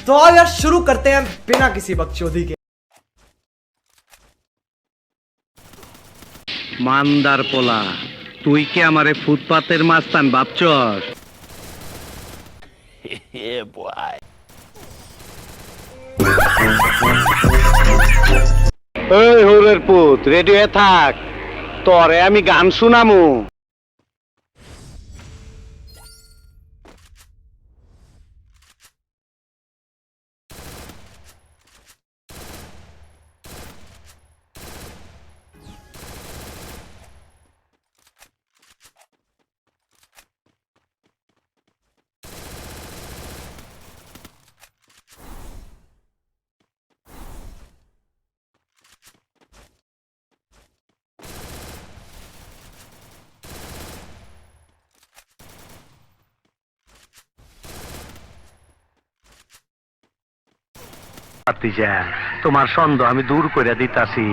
तो आओ यार शुरू करते हैं बिना किसी बकचोदी के। মান্দার পোলা, তুই কি আমারে ফুটপাতের মাস্তান ভাবছস? এই হোরের পুত, রেডি হয়ে থাক, তোরে আমি গান শুনামু। তোমার সন্দেহ আমি দূর করে দিতাছি।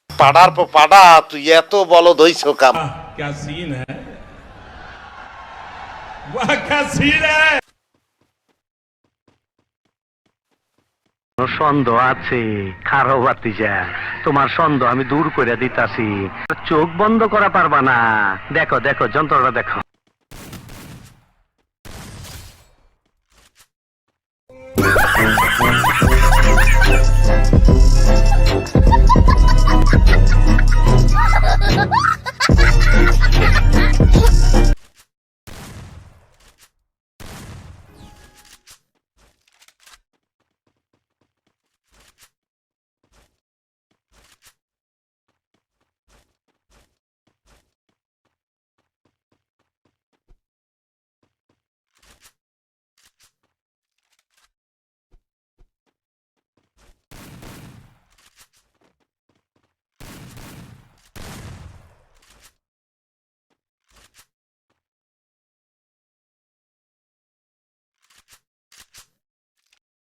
পাড়ার পর পাড়া, তুই এত বলদ হইছ কাম। क्या सीन है, वाह क्या सीन है। সন্দেহ আছে খারো বাতিজা, তোমার সন্দেহ আমি দূর করে দিতাছি। চোখ বন্ধ করা পারবা না। দেখো দেখো যন্ত্রটা দেখো।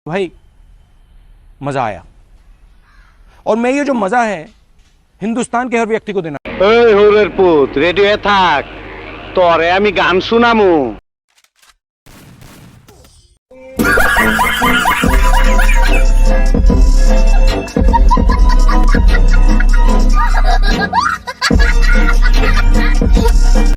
भाई मजा आया, और मैं ये जो मजा है हिंदुस्तान के हर व्यक्ति को देना। এই হোরের পুত, রেডি হয়ে থাক, তোরে আমি গান শুনামু।